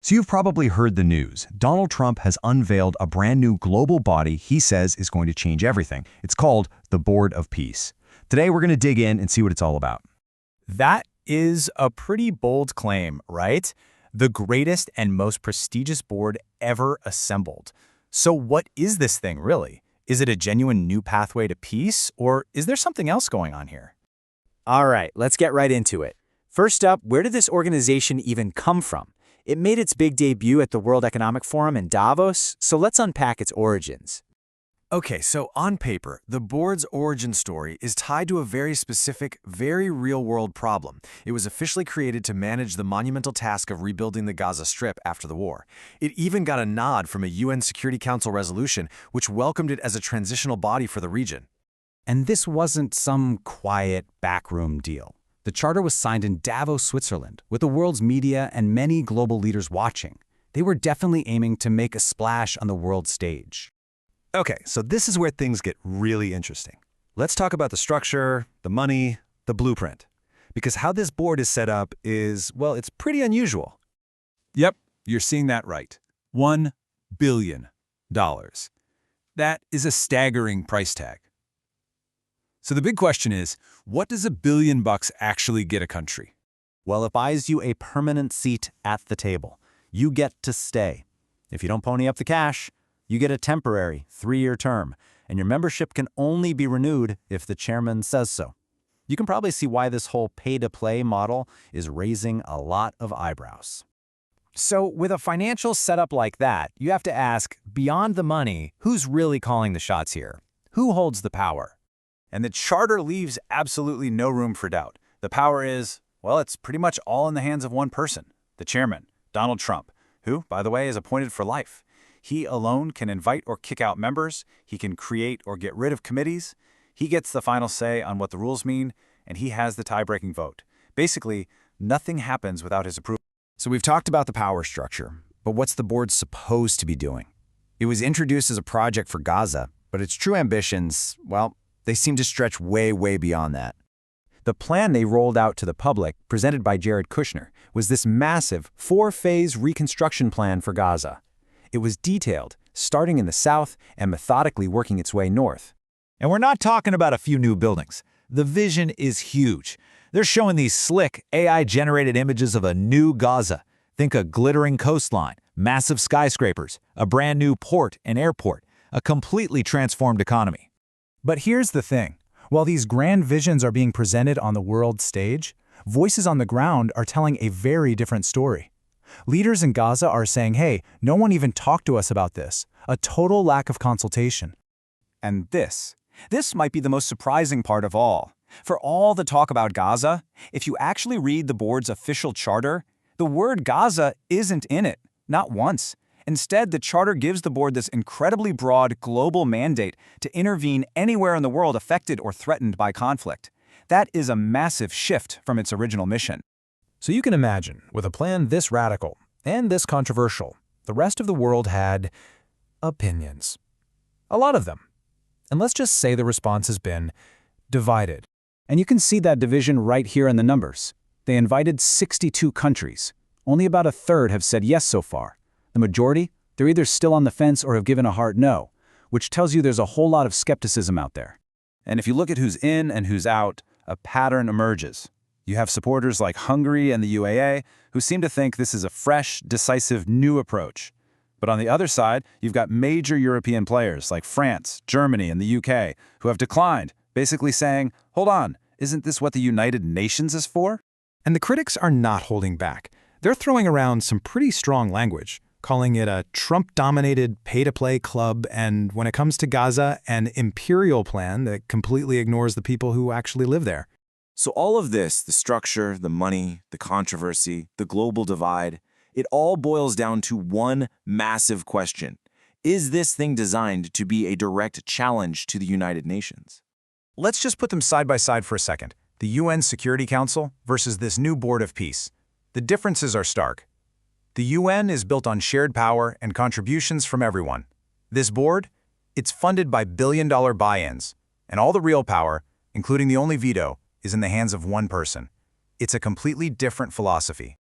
So you've probably heard the news. Donald Trump has unveiled a brand new global body he says is going to change everything. It's called the Board of Peace. Today we're going to dig in and see what it's all about. That is a pretty bold claim, right? The greatest and most prestigious board ever assembled. So what is this thing really? Is it a genuine new pathway to peace, or is there something else going on here? All right, let's get right into it. First up, where did this organization even come from? It made its big debut at the World Economic Forum in Davos, so let's unpack its origins. Okay, so on paper, the board's origin story is tied to a very specific, very real-world problem. It was officially created to manage the monumental task of rebuilding the Gaza Strip after the war. It even got a nod from a UN Security Council resolution, which welcomed it as a transitional body for the region. And this wasn't some quiet backroom deal. The charter was signed in Davos, Switzerland, with the world's media and many global leaders watching. They were definitely aiming to make a splash on the world stage. Okay, so this is where things get really interesting. Let's talk about the structure, the money, the blueprint. Because how this board is set up is, well, it's pretty unusual. Yep, you're seeing that right. $1 billion. That is a staggering price tag. So the big question is, what does $1 billion actually get a country? Well, it buys you a permanent seat at the table. You get to stay. If you don't pony up the cash, you get a temporary 3-year term, and your membership can only be renewed if the chairman says so. You can probably see why this whole pay-to-play model is raising a lot of eyebrows. So with a financial setup like that, you have to ask, beyond the money, who's really calling the shots here? Who holds the power? And the charter leaves absolutely no room for doubt. The power is, well, it's pretty much all in the hands of one person, the chairman, Donald Trump, who, by the way, is appointed for life. He alone can invite or kick out members. He can create or get rid of committees. He gets the final say on what the rules mean, and he has the tie-breaking vote. Basically, nothing happens without his approval. So we've talked about the power structure, but what's the board supposed to be doing? It was introduced as a project for Gaza, but its true ambitions, well, they seem to stretch way, way beyond that. The plan they rolled out to the public, presented by Jared Kushner, was this massive 4-phase reconstruction plan for Gaza. It was detailed, starting in the south and methodically working its way north. And we're not talking about a few new buildings. The vision is huge. They're showing these slick, AI-generated images of a new Gaza. Think a glittering coastline, massive skyscrapers, a brand new port and airport, a completely transformed economy. But here's the thing. While these grand visions are being presented on the world stage, voices on the ground are telling a very different story. Leaders in Gaza are saying, hey, no one even talked to us about this. A total lack of consultation. And this might be the most surprising part of all. For all the talk about Gaza, if you actually read the board's official charter, the word Gaza isn't in it, not once. Instead, the charter gives the board this incredibly broad global mandate to intervene anywhere in the world affected or threatened by conflict. That is a massive shift from its original mission. So you can imagine, with a plan this radical and this controversial, the rest of the world had opinions. A lot of them. And let's just say the response has been divided. And you can see that division right here in the numbers. They invited 62 countries. Only about a third have said yes so far. The majority, they're either still on the fence or have given a hard no, which tells you there's a whole lot of skepticism out there. And if you look at who's in and who's out, a pattern emerges. You have supporters like Hungary and the UAE who seem to think this is a fresh, decisive, new approach. But on the other side, you've got major European players like France, Germany, and the UK who have declined, basically saying, hold on, isn't this what the United Nations is for? And the critics are not holding back. They're throwing around some pretty strong language, calling it a Trump-dominated pay-to-play club, and when it comes to Gaza, an imperial plan that completely ignores the people who actually live there. So all of this, the structure, the money, the controversy, the global divide, it all boils down to one massive question. Is this thing designed to be a direct challenge to the United Nations? Let's just put them side by side for a second. The UN Security Council versus this new Board of Peace. The differences are stark. The UN is built on shared power and contributions from everyone. This board, it's funded by billion-dollar buy-ins, and all the real power, including the only veto, is in the hands of one person. It's a completely different philosophy.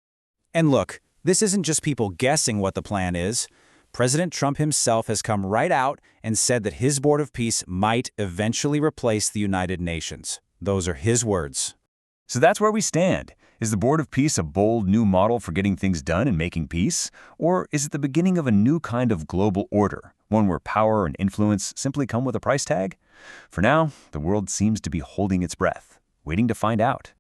And look, This isn't just people guessing what the plan is. President Trump himself has come right out and said that his Board of Peace might eventually replace the United Nations. Those are his words. So that's where we stand. Is the Board of Peace a bold new model for getting things done and making peace? Or is it the beginning of a new kind of global order, one where power and influence simply come with a price tag? For now, the world seems to be holding its breath, waiting to find out.